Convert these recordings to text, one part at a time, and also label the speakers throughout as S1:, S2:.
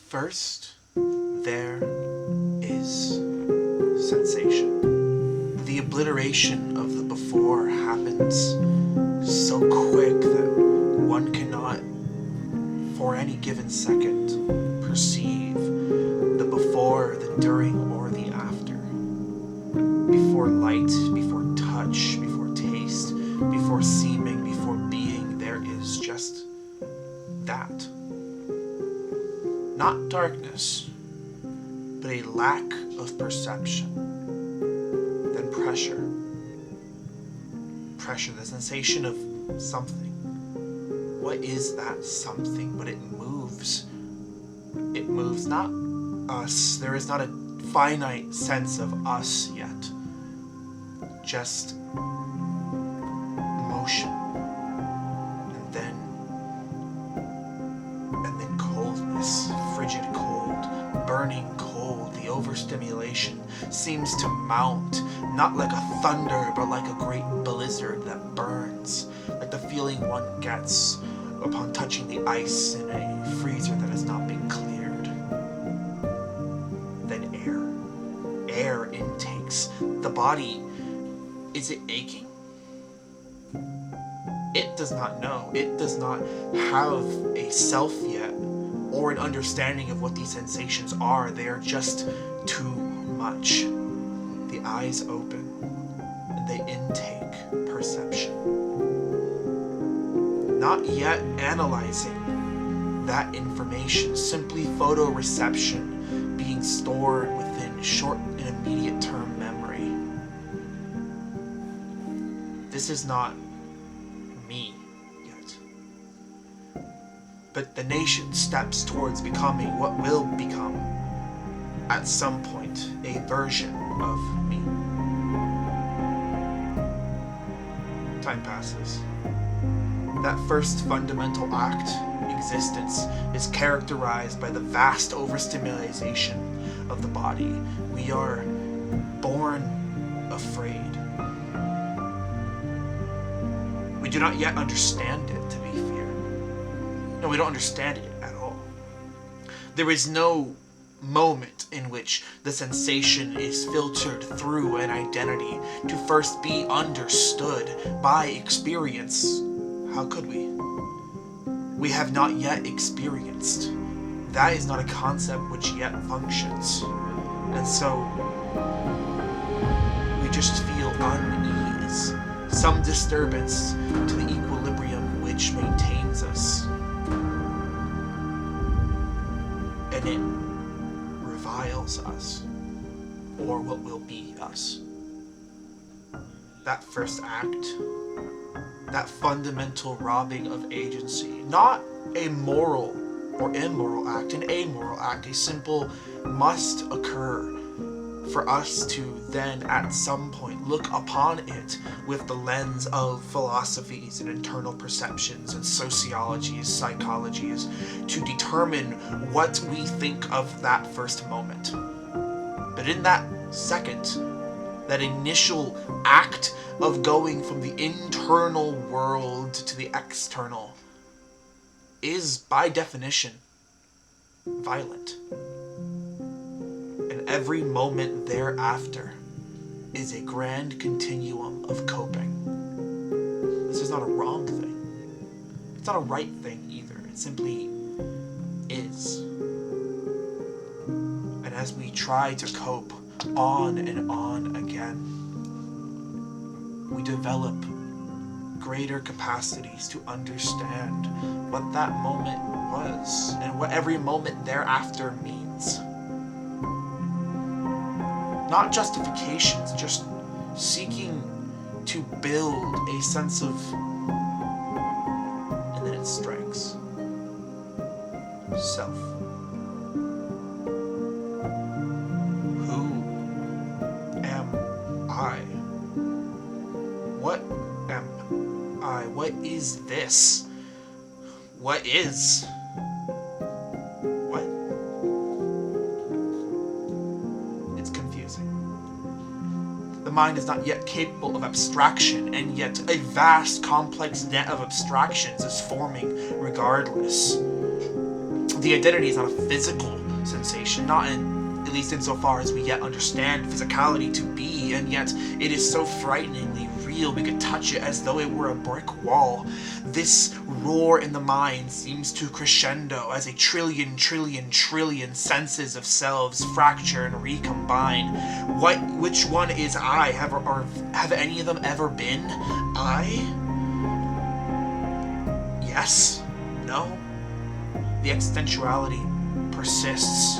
S1: First, there is sensation. The obliteration of the before happens so quick that one cannot, for any given second, perceive the before, the during, or the after. Before light, before touch, before taste, before seeming, before being, there is just that. Not darkness, but a lack of perception. Then pressure. Pressure, the sensation of something. What is that something? But it moves. It moves, not us. There is not a finite sense of us yet. Just motion. And then coldness. Frigid cold. Burning cold. The overstimulation seems to mount, not like a thunder, but like a great blizzard that burns, like the feeling one gets upon touching the ice in a freezer that has not been cleared. Then air intakes. The body, is it aching? It does not know. It does not have a self yet, or an understanding of what these sensations are. They are just too much. The eyes open, and they intake perception. Not yet analyzing that information, simply photoreception being stored within short and immediate term memory. This is not me yet. But the nation steps towards becoming what will become, at some point, a version of me. Time passes. That first fundamental act, existence, is characterized by the vast overstimulation of the body. We are born afraid. We do not yet understand it to be fear. No, we don't understand it at all. There is no moment in which the sensation is filtered through an identity to first be understood by experience. How could we? We have not yet experienced. That is not a concept which yet functions. And so, we just feel unease, some disturbance to the equilibrium which maintains us. And it reviles us, or what will be us. That first act, that fundamental robbing of agency, not a moral or immoral act, an amoral act, a simple must occur for us to then at some point look upon it with the lens of philosophies and internal perceptions and sociologies, psychologies, to determine what we think of that first moment. But in that second, that initial act of going from the internal world to the external is, by definition, violent. And every moment thereafter is a grand continuum of coping. This is not a wrong thing. It's not a right thing either. It simply is. And as we try to cope on and on again, we develop greater capacities to understand what that moment was and what every moment thereafter means. Not justifications, just seeking to build a sense of, and then it strikes, self. Who am I? What am I? What is this? What is? What? It's confusing. The mind is not yet capable of abstraction, and yet a vast, complex net of abstractions is forming regardless. The identity is not a physical sensation, not at least insofar as we yet understand physicality to be, and yet it is so frighteningly real we could touch it as though it were a brick wall. This roar in the mind seems to crescendo as a trillion senses of selves fracture and recombine. Which one is I? Have any of them ever been I? Yes? No? The existentiality persists.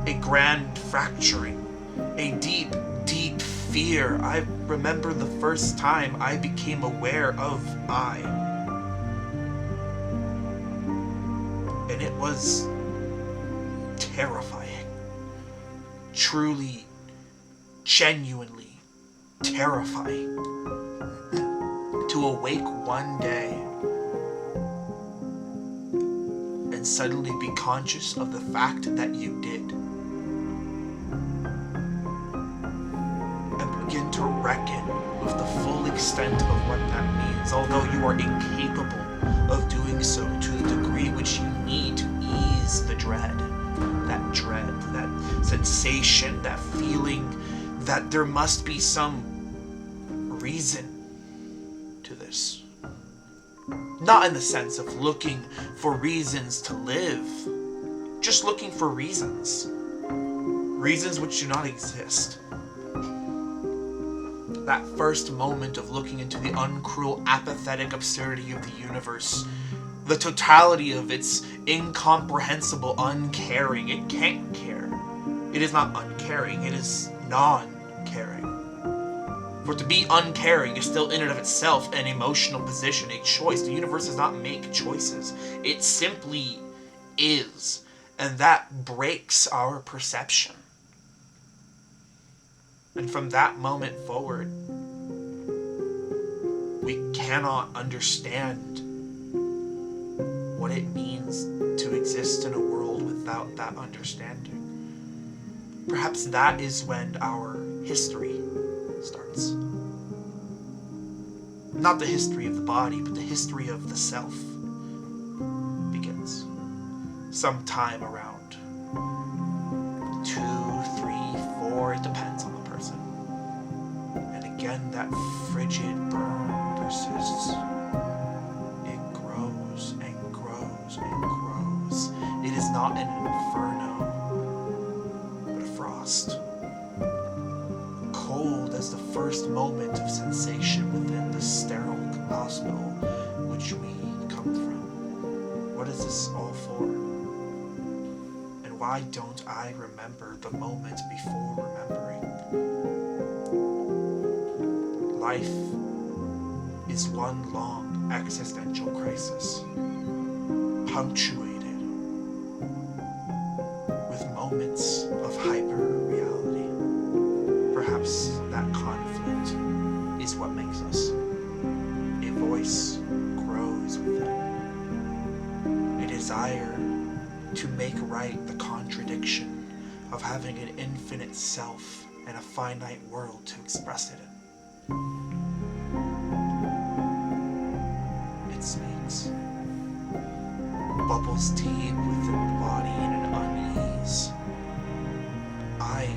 S1: A grand fracturing. A deep fear. I remember the first time I became aware of I. And it was terrifying. Truly, genuinely terrifying. To awake one day and suddenly be conscious of the fact that you did. And begin to reckon with the full extent of what that means, although you are incapable of doing so to the degree which you need to ease the dread, that sensation, that feeling that there must be some reason to this. Not in the sense of looking for reasons to live, just looking for reasons. Reasons which do not exist. That first moment of looking into the uncruel, apathetic absurdity of the universe, the totality of its incomprehensible uncaring. It can't care. It is not uncaring, it is non-caring. For to be uncaring is still in and of itself an emotional position, a choice. The universe does not make choices. It simply is. And that breaks our perception. And from that moment forward, we cannot understand what it means to exist in a world without that understanding. Perhaps that is when our history starts. Not the history of the body, but the history of the self begins. Sometime around 2, 3, 4, it depends on the person. And again, that frigid burn persists. It grows and grows and grows. It is not an inferno, but a frost. Cold as the first moment of sensation within the sterile hospital which we come from. What is this all for? And why don't I remember the moment before remembering? Life is one long existential crisis, punctuated with moments of hyper-reality. Perhaps that conflict is what makes us. A voice grows within. A desire to make right the contradiction of having an infinite self and a finite world to express it in. It speaks. Bubbles deep within the body in an unease. I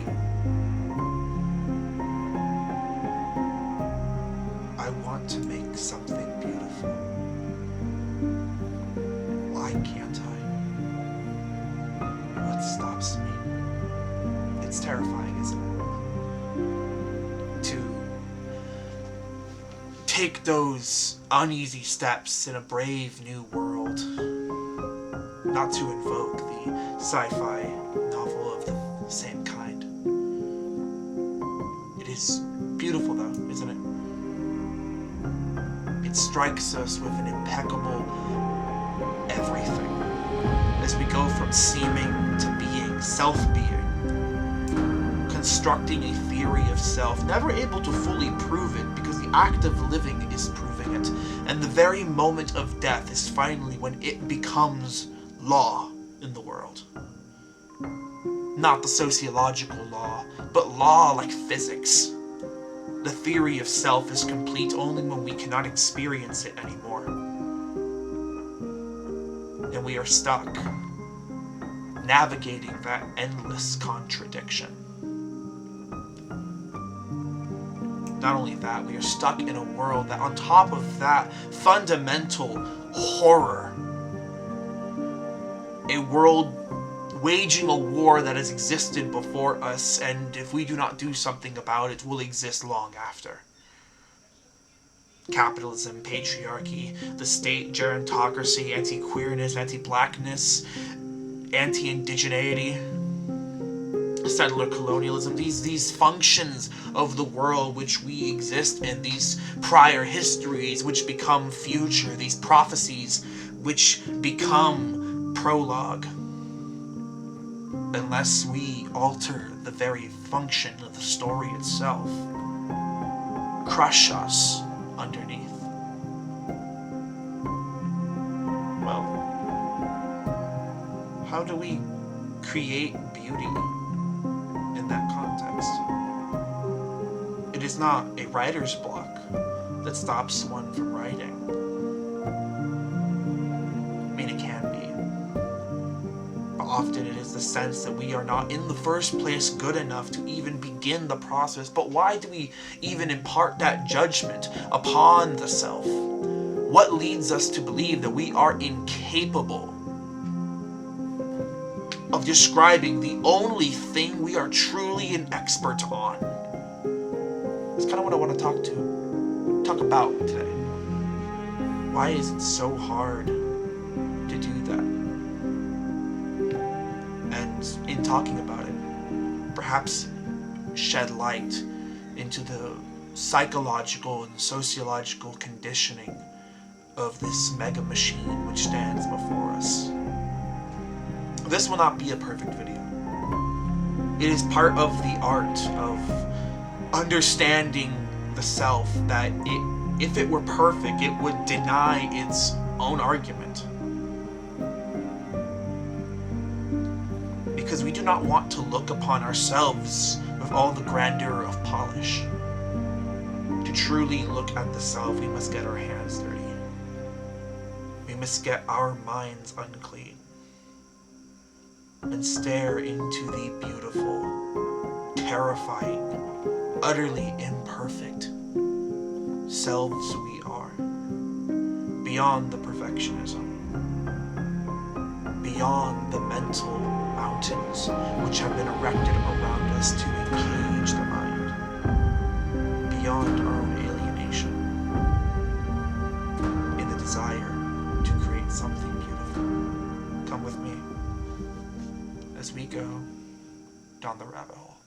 S1: want to make something beautiful. Why can't I? What stops me? It's terrifying, isn't it? To take those uneasy steps in a brave new world. Not to invoke the sci-fi novel of the same kind. It is beautiful though, isn't it? It strikes us with an impeccable everything as we go from seeming to being, self-being, constructing a theory of self, never able to fully prove it because the act of living is proving it, and the very moment of death is finally when it becomes law in the world. Not the sociological law, but law like physics. The theory of self is complete only when we cannot experience it anymore. And we are stuck navigating that endless contradiction. Not only that, we are stuck in a world that, on top of that fundamental horror, a world waging a war that has existed before us, and if we do not do something about it, will exist long after. Capitalism, patriarchy, the state, gerontocracy, anti-queerness, anti-blackness, anti-indigeneity, settler colonialism, these functions of the world which we exist in, these prior histories which become future, these prophecies which become prologue, unless we alter the very function of the story itself, crush us underneath. Well, how do we create beauty in that context? It is not a writer's block that stops one from writing. I mean, it can be. But often it is the sense that we are not in the first place good enough to even begin the process. But why do we even impart that judgment upon the self? What leads us to believe that we are incapable of describing the only thing we are truly an expert on? That's kind of what I want to talk about today. Why is it so hard to do that? And in talking about it, perhaps shed light into the psychological and sociological conditioning of this mega machine which stands before us. This will not be a perfect video. It is part of the art of understanding the self that if it were perfect, it would deny its own argument. Because we do not want to look upon ourselves with all the grandeur of polish. To truly look at the self, we must get our hands dirty. We must get our minds unclean and stare into the beautiful, terrifying, utterly imperfect selves we are, beyond the perfectionism, beyond the mental mountains which have been erected around us to encage the mind, beyond our own alienation, in the desire to create something beautiful. Come with me as we go down the rabbit hole.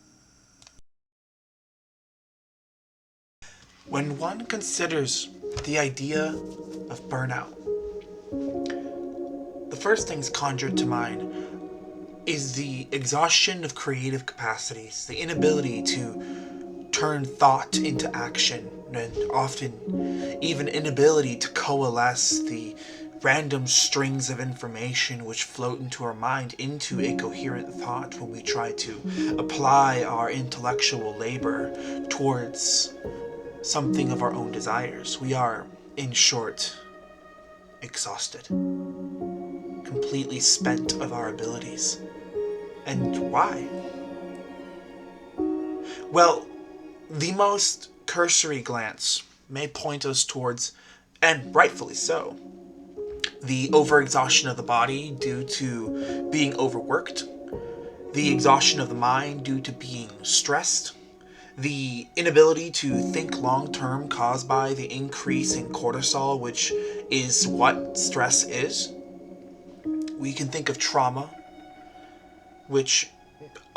S1: When one considers the idea of burnout, the first things conjured to mind is the exhaustion of creative capacities, the inability to turn thought into action, and often even inability to coalesce the random strings of information which float into our mind into a coherent thought when we try to apply our intellectual labor towards something of our own desires. We are, in short, exhausted, completely spent of our abilities. And why? Well, the most cursory glance may point us towards, and rightfully so, the overexhaustion of the body due to being overworked, the exhaustion of the mind due to being stressed, the inability to think long-term caused by the increase in cortisol, which is what stress is. We can think of trauma, which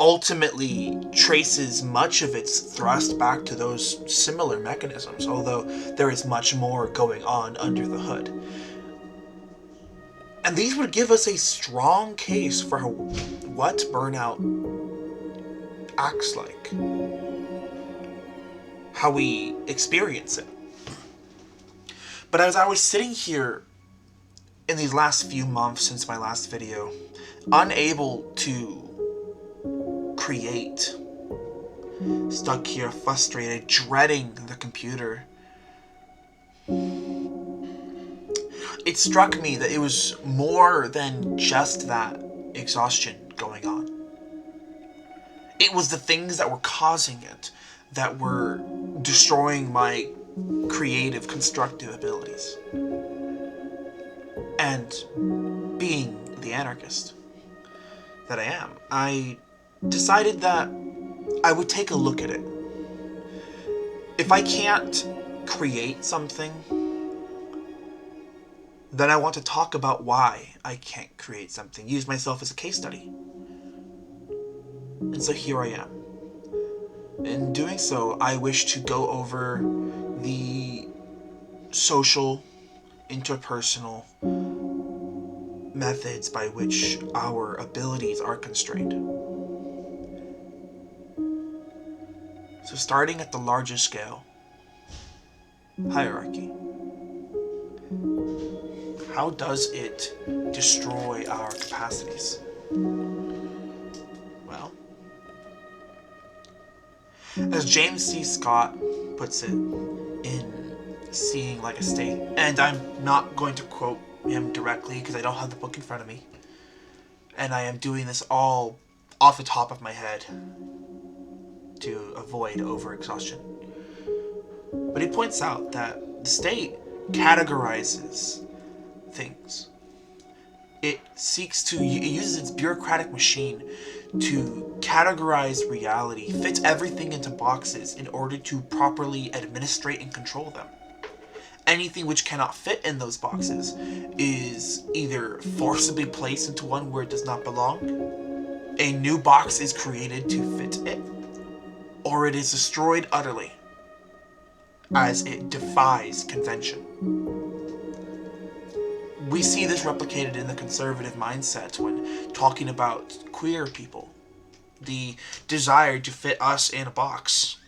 S1: ultimately traces much of its thrust back to those similar mechanisms, although there is much more going on under the hood. And these would give us a strong case for what burnout acts like, how we experience it. But as I was sitting here in these last few months since my last video, unable to create, stuck here frustrated, dreading the computer, it struck me that it was more than just that exhaustion going on. It was the things that were causing it that were destroying my creative, constructive abilities. And being the anarchist that I am, I decided that I would take a look at it. If I can't create something, then I want to talk about why I can't create something, use myself as a case study. And so here I am. In doing so, I wish to go over the social, interpersonal methods by which our abilities are constrained. So starting at the larger scale, hierarchy. How does it destroy our capacities? Well, as James C. Scott puts it in Seeing Like a State, and I'm not going to quote him directly because I don't have the book in front of me, and I am doing this all off the top of my head to avoid overexhaustion. But he points out that the state categorizes things. It seeks to, it uses its bureaucratic machine to categorize reality, fits everything into boxes in order to properly administrate and control them. Anything which cannot fit in those boxes is either forcibly placed into one where it does not belong, a new box is created to fit it, or it is destroyed utterly as it defies convention. We see this replicated in the conservative mindset when talking about queer people. The desire to fit us in a box.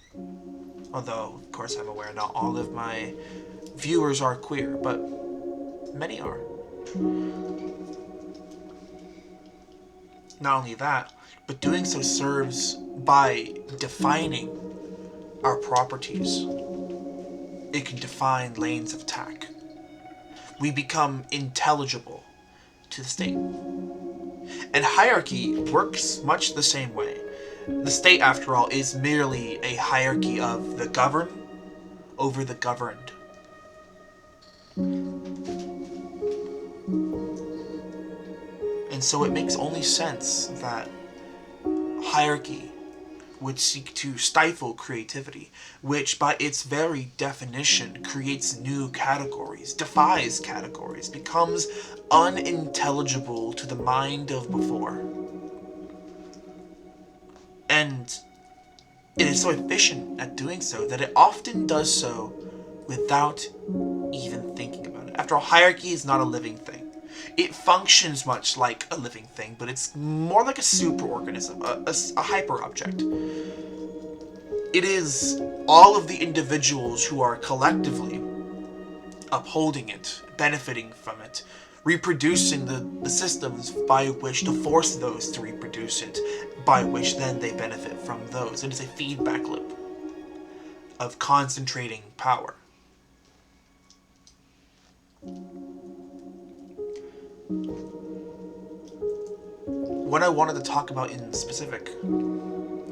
S1: Although, of course, I'm aware not all of my viewers are queer, but many are. Not only that, but doing so serves by defining our properties. It can define lanes of attack. We become intelligible to the state. And hierarchy works much the same way. The state, after all, is merely a hierarchy of the governed over the governed. And so it makes only sense that hierarchy would seek to stifle creativity, which by its very definition creates new categories, defies categories, becomes unintelligible to the mind of before. And it is so efficient at doing so that it often does so without even thinking about it. After all, hierarchy is not a living thing. It functions much like a living thing, but it's more like a superorganism, a hyper-object. It is all of the individuals who are collectively upholding it, benefiting from it, reproducing the systems by which to force those to reproduce it, by which then they benefit from those. It is a feedback loop of concentrating power. What I wanted to talk about in specific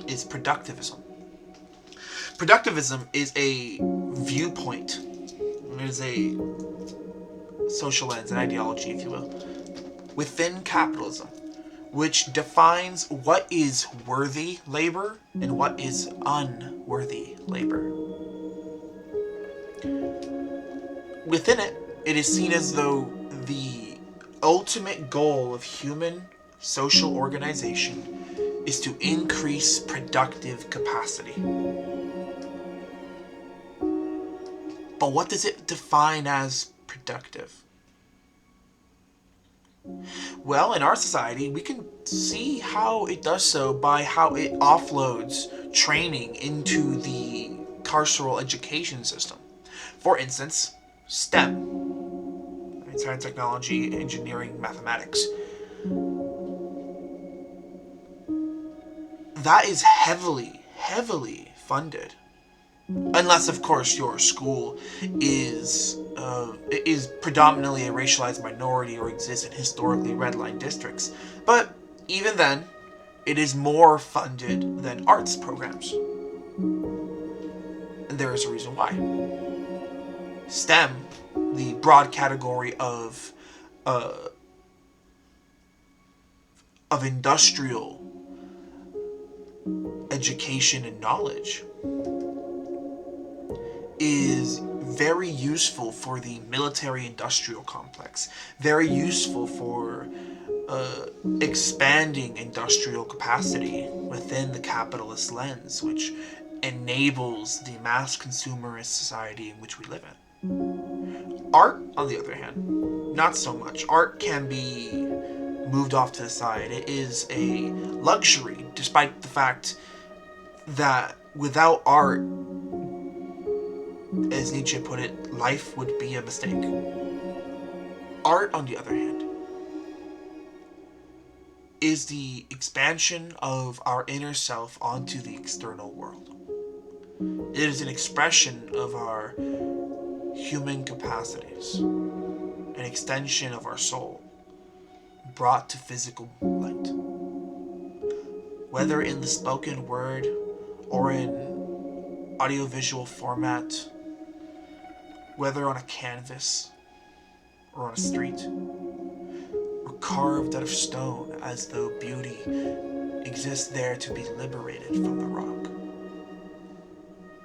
S1: is productivism. Productivism is a viewpoint. It is a social lens, an ideology, if you will, within capitalism, which defines what is worthy labor and what is unworthy labor. Within it, it is seen as though the ultimate goal of human social organization is to increase productive capacity. But what does it define as productive? Well, in our society, we can see how it does so by how it offloads training into the carceral education system. For instance, STEM, science, technology, engineering, mathematics. That is heavily funded Unless, of course, your school is predominantly a racialized minority or exists in historically redlined districts. But even then, it is more funded than arts programs. And there is a reason why. STEM, the broad category uh, of industrial education and knowledge, is very useful for the military-industrial complex, very useful for expanding industrial capacity within the capitalist lens, which enables the mass consumerist society in which we live in. Art, on the other hand, not so much. Art can be moved off to the side. It is a luxury, despite the fact that without art, as Nietzsche put it, life would be a mistake. Art, on the other hand, is the expansion of our inner self onto the external world. It is an expression of our human capacities, an extension of our soul, brought to physical light. Whether in the spoken word or in audiovisual format, whether on a canvas or on a street, or carved out of stone as though beauty exists there to be liberated from the rock.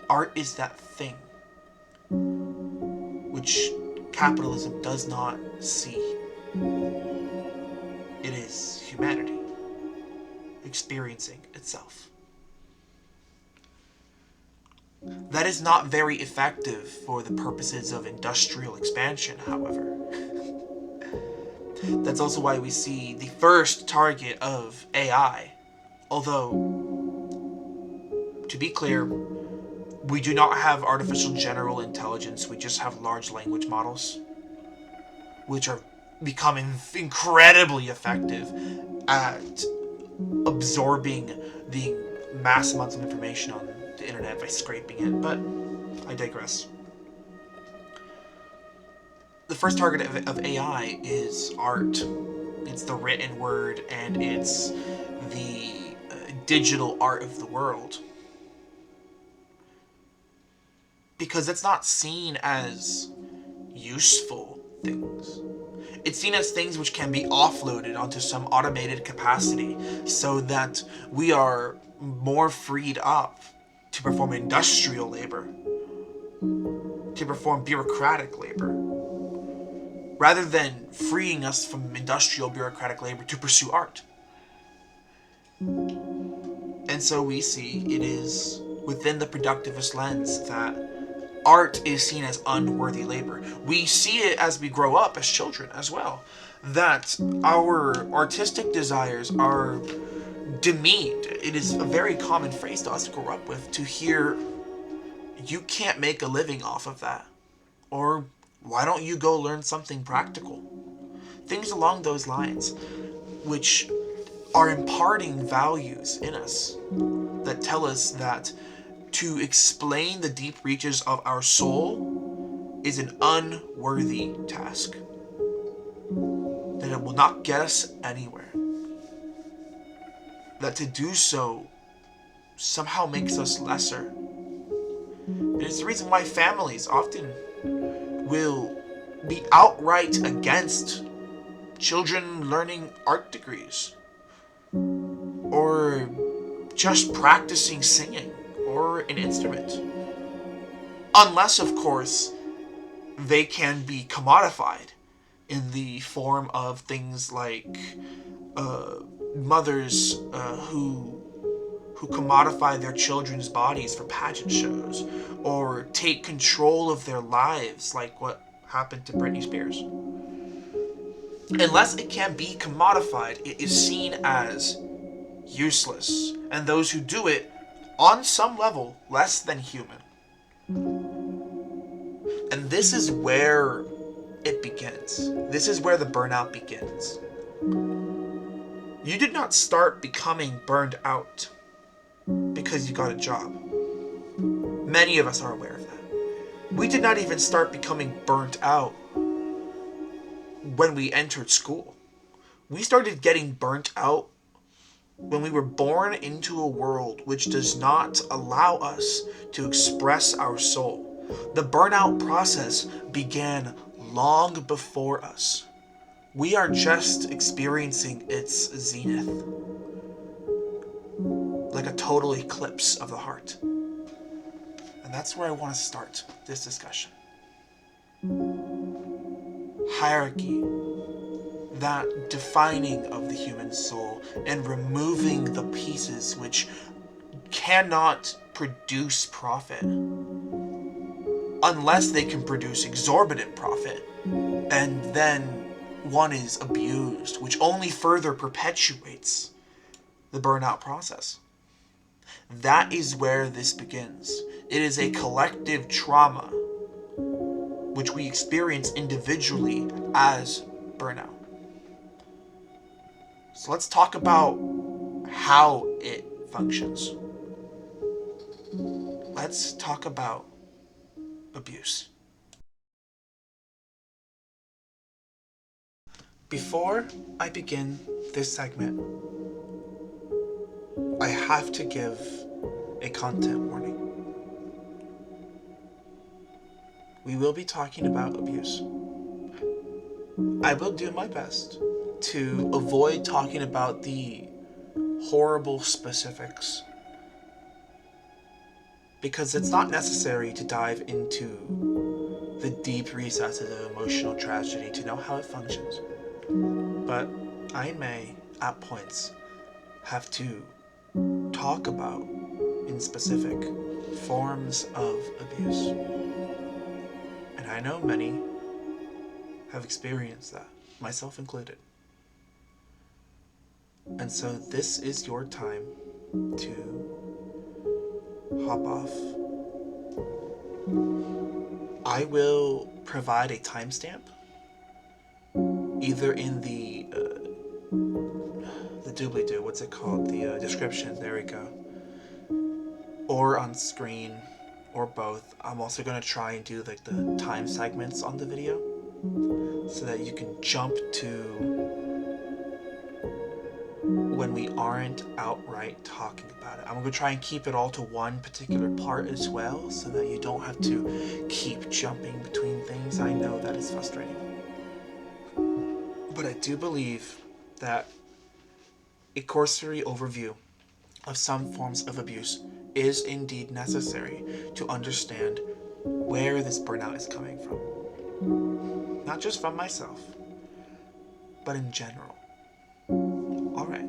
S1: Art is that thing which capitalism does not see. It is humanity experiencing itself. That is not very effective for the purposes of industrial expansion, however. That's also why we see the first target of AI. Although, to be clear, we do not have artificial general intelligence, we just have large language models, which are becoming incredibly effective at absorbing the mass amounts of information on the internet by scraping it, but I digress. The first target of AI is art. It's the written word, and it's the digital art of the world. Because it's not seen as useful things. It's seen as things which can be offloaded onto some automated capacity so that we are more freed up to perform industrial labor, to perform bureaucratic labor, rather than freeing us from industrial bureaucratic labor to pursue art. And so we see it is within the productivist lens that art is seen as unworthy labor. We see it as we grow up as children as well, that our artistic desires are demeaned. It is a very common phrase to us to grow up with, to hear, you can't make a living off of that. Or, why don't you go learn something practical? Things along those lines, which are imparting values in us that tell us that to explain the deep reaches of our soul is an unworthy task. That it will not get us anywhere. That to do so somehow makes us lesser. And it's the reason why families often will be outright against children learning art degrees, or just practicing singing or an instrument. Unless, of course, they can be commodified in the form of things like mothers who commodify their children's bodies for pageant shows, or take control of their lives like what happened to Britney Spears. Unless it can be commodified, it is seen as useless, and those who do it, on some level, less than human. And this is where it begins. This is where the burnout begins. You did not start becoming burned out because you got a job. Many of us are aware of that. We did not even start becoming burnt out when we entered school. We started getting burnt out when we were born into a world which does not allow us to express our soul. The burnout process began long before us. We are just experiencing its zenith, like a total eclipse of the heart. And that's where I want to start this discussion. Hierarchy, that defining of the human soul and removing the pieces which cannot produce profit unless they can produce exorbitant profit, and then one is abused, which only further perpetuates the burnout process. That is where this begins. It is a collective trauma which we experience individually as burnout. So let's talk about how it functions. Let's talk about abuse. Before I begin this segment, I have to give a content warning. We will be talking about abuse. I will do my best to avoid talking about the horrible specifics, because it's not necessary to dive into the deep recesses of emotional tragedy to know how it functions. But I may, at points, have to talk about, in specific, forms of abuse. And I know many have experienced that, myself included. And so this is your time to hop off. I will provide a timestamp, either in the doobly-doo, what's it called? The description, there we go. Or on screen, or both. I'm also going to try and do like the time segments on the video, so that you can jump to when we aren't outright talking about it. I'm going to try and keep it all to one particular part as well, so that you don't have to keep jumping between things. I know that is frustrating. But I do believe that a cursory overview of some forms of abuse is indeed necessary to understand where this burnout is coming from. Not just from myself, but in general. Alright.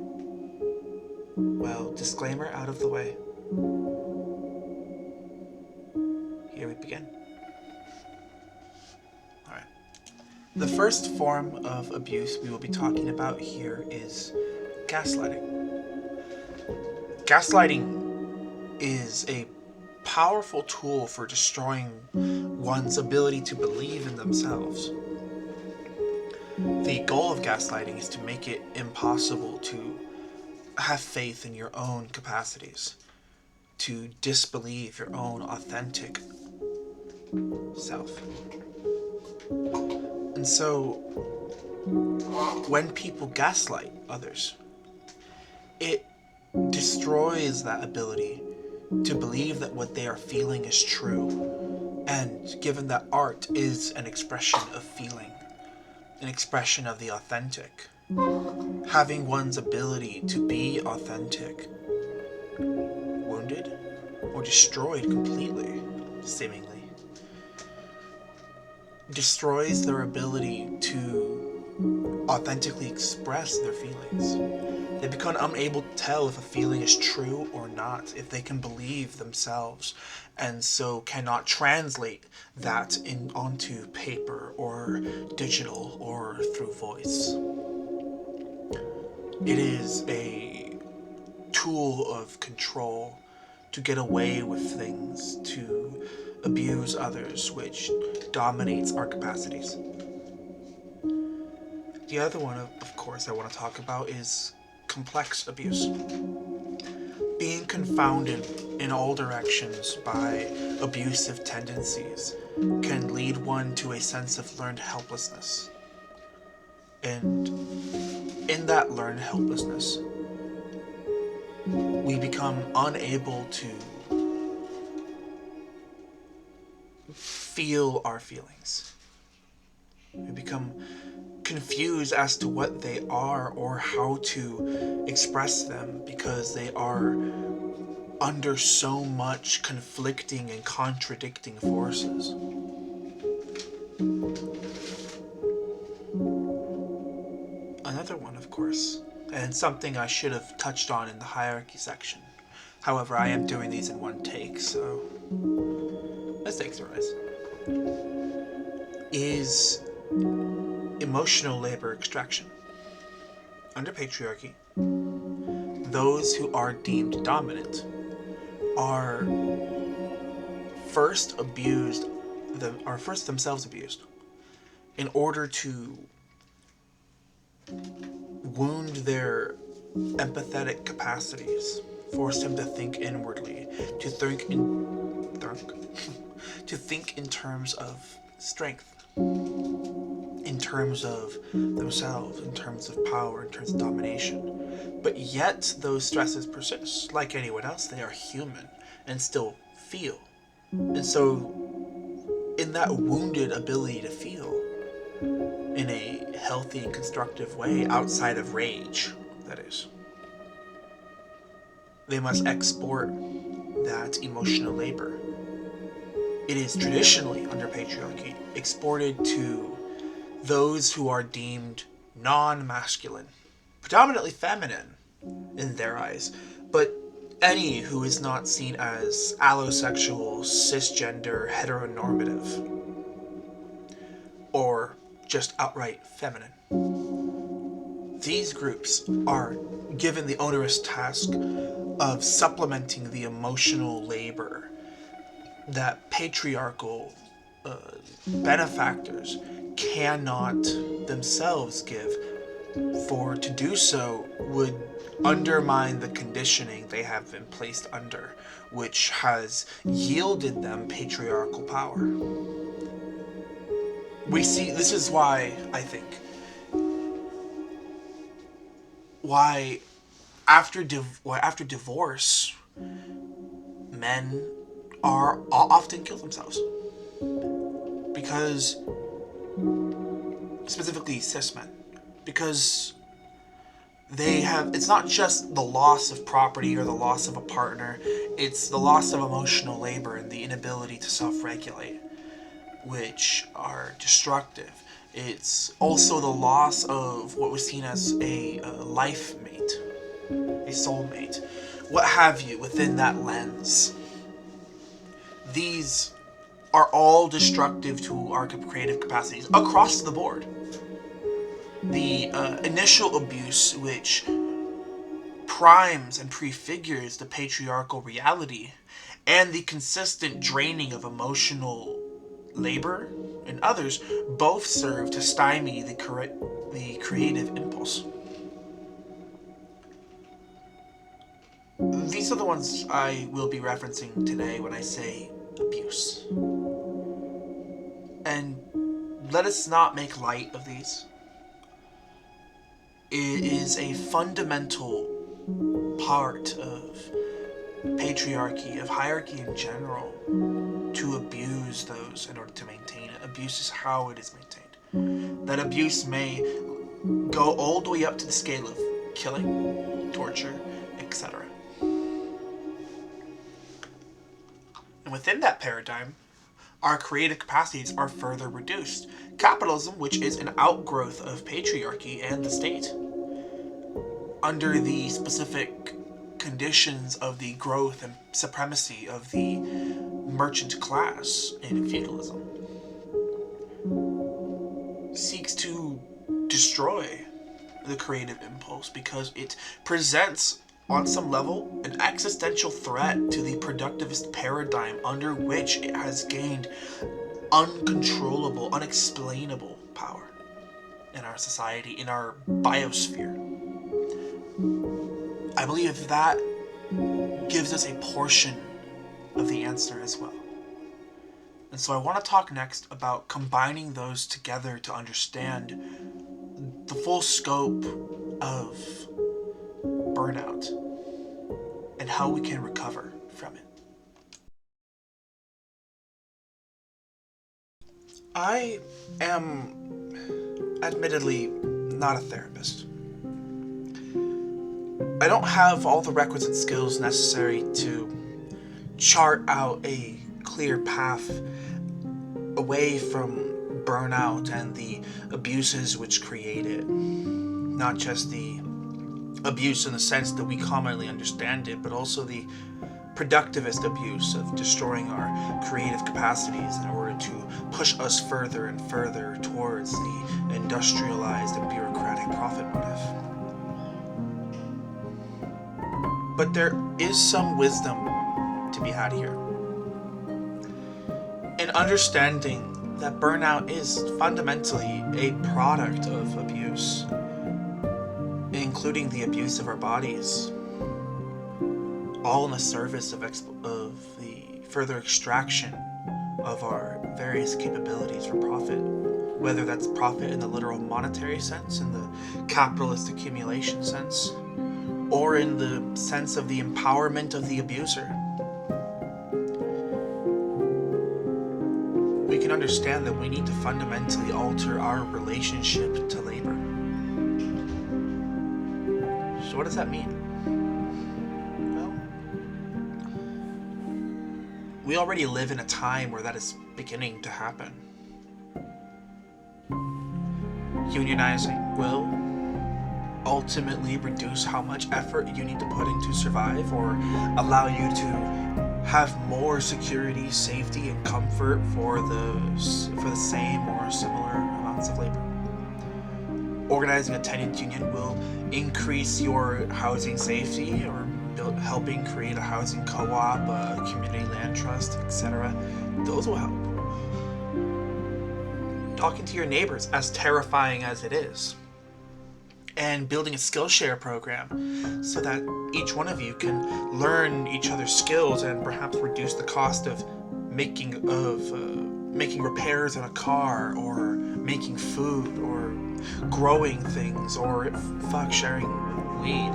S1: Well, disclaimer out of the way. Here we begin. Alright. The first form of abuse we will be talking about here is gaslighting. Gaslighting is a powerful tool for destroying one's ability to believe in themselves. The goal of gaslighting is to make it impossible to have faith in your own capacities, to disbelieve your own authentic self. And so, when people gaslight others, it destroys that ability to believe that what they are feeling is true. And given that art is an expression of feeling, an expression of the authentic, having one's ability to be authentic wounded or destroyed completely, seemingly, destroys their ability to authentically express their feelings. They become unable to tell if a feeling is true or not, if they can believe themselves, and so cannot translate that onto paper or digital or through voice. It is a tool of control to get away with things, to abuse others, which dominates our capacities. The other one, of course, I want to talk about is complex abuse. being confounded in all directions by abusive tendencies can lead one to a sense of learned helplessness. And in that learned helplessness, we become unable to feel our feelings. We become confused as to what they are or how to express them because they are under so much conflicting and contradicting forces. Another one, of course, and something I should have touched on in the hierarchy section. However, I am doing these in one take, so mistakes arise. Is emotional labor extraction. Under patriarchy, those who are deemed dominant are first themselves abused in order to wound their empathetic capacities, force them to think inwardly, to think in terms of strength, in terms of themselves, in terms of power, in terms of domination. But yet those stresses persist. Like anyone else, they are human and still feel. And so in that wounded ability to feel in a healthy and constructive way, outside of rage, that is, they must export that emotional labor. It is traditionally, under patriarchy, exported to those who are deemed non-masculine, predominantly feminine in their eyes, but any who is not seen as allosexual, cisgender, heteronormative, or just outright feminine. These groups are given the onerous task of supplementing the emotional labor that patriarchal benefactors cannot themselves give, for to do so would undermine the conditioning they have been placed under, which has yielded them patriarchal power. We see, this is why, I think, why after divorce, men are often kill themselves. Because, specifically cis men, because they have, it's not just the loss of property or the loss of a partner, it's the loss of emotional labor and the inability to self-regulate, which are destructive. It's also the loss of what was seen as a life mate, a soulmate, what have you, within that lens. These are all destructive to our creative capacities across the board. The initial abuse, which primes and prefigures the patriarchal reality, and the consistent draining of emotional labor and others, both serve to stymie the creative impulse. These are the ones I will be referencing today when I say abuse. And let us not make light of these. It is a fundamental part of patriarchy, of hierarchy in general, to abuse those in order to maintain it. Abuse is how it is maintained. That abuse may go all the way up to the scale of killing, torture, etc. And within that paradigm, our creative capacities are further reduced. Capitalism, which is an outgrowth of patriarchy and the state, under the specific conditions of the growth and supremacy of the merchant class in feudalism, seeks to destroy the creative impulse because it presents, on some level, an existential threat to the productivist paradigm under which it has gained uncontrollable, unexplainable power in our society, in our biosphere. I believe that gives us a portion of the answer as well. And so I want to talk next about combining those together to understand the full scope of burnout and how we can recover from it. I am admittedly not a therapist. I don't have all the requisite skills necessary to chart out a clear path away from burnout and the abuses which create it. Not just the abuse in the sense that we commonly understand it, but also the productivist abuse of destroying our creative capacities in order to push us further and further towards the industrialized and bureaucratic profit motive. But there is some wisdom to be had here in understanding that burnout is fundamentally a product of abuse, including the abuse of our bodies, all in the service of the further extraction of our various capabilities for profit, whether that's profit in the literal monetary sense, in the capitalist accumulation sense, or in the sense of the empowerment of the abuser. We can understand that we need to fundamentally alter our relationship to labor. So what does that mean? Well, we already live in a time where that is beginning to happen. Unionizing will ultimately reduce how much effort you need to put in to survive, or allow you to have more security, safety, and comfort for the same or similar amounts of labor. Organizing a tenant union will increase your housing safety, or helping create a housing co-op, a community land trust, etc. Those will help. Talking to your neighbors, as terrifying as it is, and building a Skillshare program so that each one of you can learn each other's skills and perhaps reduce the cost of making repairs on a car, or making food, or growing things, or sharing weed,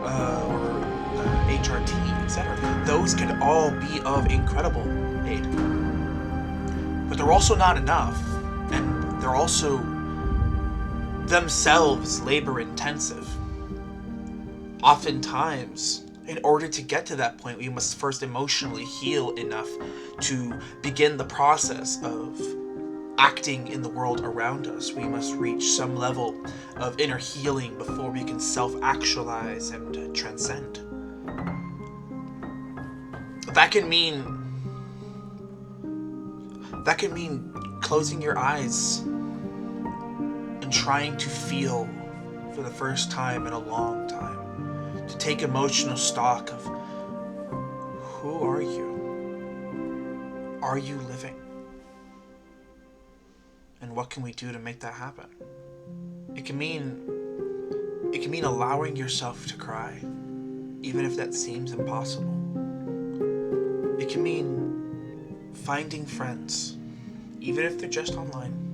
S1: or HRT, etc. Those can all be of incredible aid. But they're also not enough, and they're also themselves labor intensive. Oftentimes, in order to get to that point, we must first emotionally heal enough to begin the process of acting in the world around us. We must reach some level of inner healing before we can self-actualize and transcend. That can mean closing your eyes and trying to feel for the first time in a long time, to take emotional stock of who are you? Are you living? And what can we do to make that happen? It can mean allowing yourself to cry, even if that seems impossible. It can mean finding friends, even if they're just online,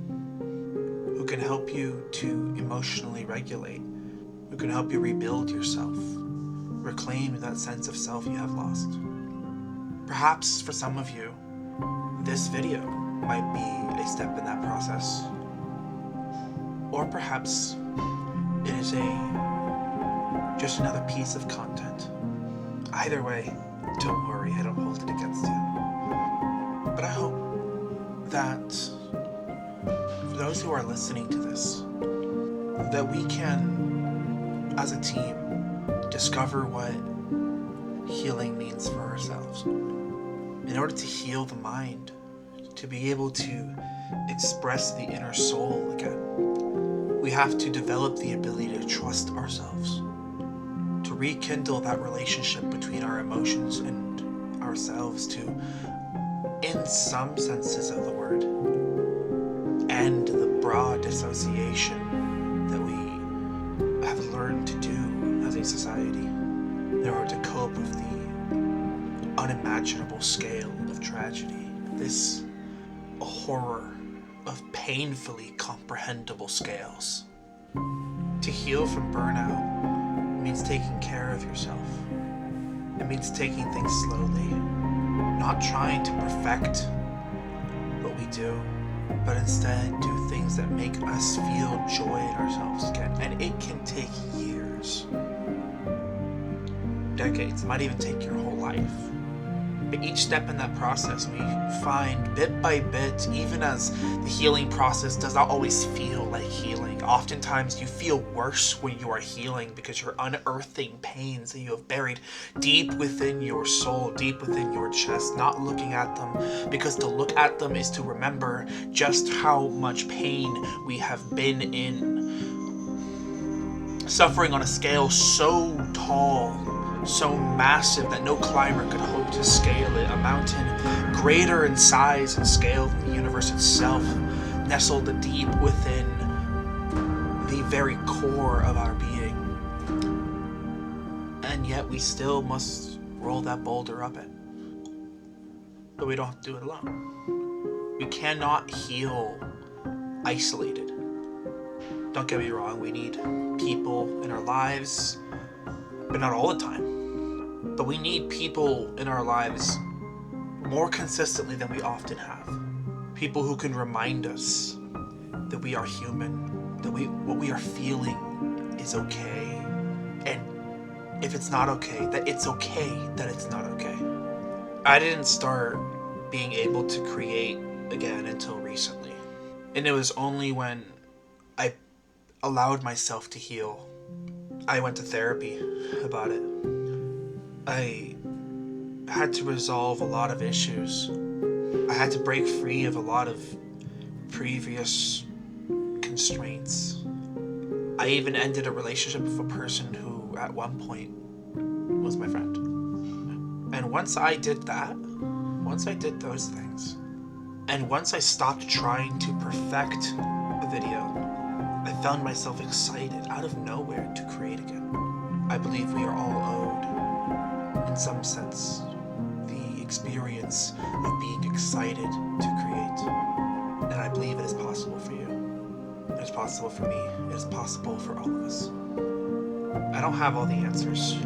S1: who can help you to emotionally regulate, who can help you rebuild yourself, reclaim that sense of self you have lost. Perhaps for some of you, this video might be a step in that process. Or perhaps it is just another piece of content. Either way, don't worry, I don't hold it against you. But I hope that for those who are listening to this, that we can, as a team, discover what healing means for ourselves. In order to heal the mind, to be able to express the inner soul again, we have to develop the ability to trust ourselves, to rekindle that relationship between our emotions and ourselves, to, in some senses of the word, end the broad dissociation that we have learned to do as a society in order to cope with the unimaginable scale of tragedy, this horror of painfully comprehensible scales. To heal from burnout means taking care of yourself. It means taking things slowly, not trying to perfect what we do, but instead do things that make us feel joy in ourselves again. And it can take years, decades, it might even take your whole life. But each step in that process, we find bit by bit, even as the healing process does not always feel like healing. Oftentimes you feel worse when you are healing because you're unearthing pains that you have buried deep within your soul, deep within your chest, not looking at them, because to look at them is to remember just how much pain we have been in. Suffering on a scale so tall, so massive that no climber could hope to scale it, a mountain greater in size and scale than the universe itself, nestled deep within the very core of our being. And yet we still must roll that boulder up it. But we don't have to do it alone. We cannot heal isolated. Don't get me wrong, we need people in our lives, but not all the time. But we need people in our lives more consistently than we often have. People who can remind us that we are human, that what we are feeling is okay, and if it's not okay, that it's okay that it's not okay. I didn't start being able to create again until recently. And it was only when I allowed myself to heal. I went to therapy about it. I had to resolve a lot of issues. I had to break free of a lot of previous constraints. I even ended a relationship with a person who at one point was my friend. And once I did that, once I did those things, and once I stopped trying to perfect a video, I found myself excited out of nowhere to create again. I believe we are all owed, in some sense, the experience of being excited to create. And I believe it is possible for you. It is possible for me. It is possible for all of us. I don't have all the answers.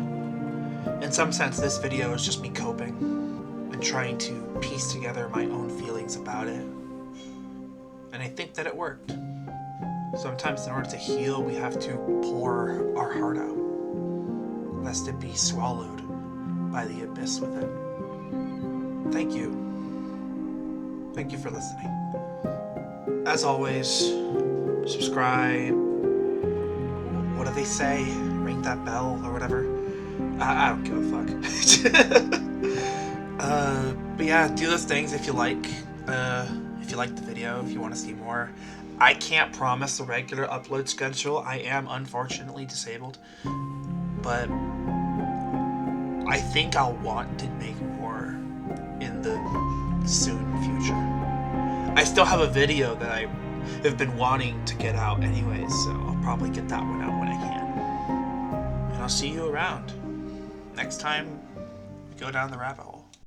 S1: In some sense, this video is just me coping and trying to piece together my own feelings about it. And I think that it worked. Sometimes in order to heal, we have to pour our heart out, lest it be swallowed by the abyss within. Thank you. Thank you for listening. As always, subscribe. What do they say? Ring that bell or whatever. I don't give a fuck. But yeah, do those things if you like. If you like the video, if you want to see more. I can't promise a regular upload schedule. I am unfortunately disabled. But I think I'll want to make more in the soon future. I still have a video that I have been wanting to get out anyways, so I'll probably get that one out when I can. And I'll see you around next time we go down the rabbit hole.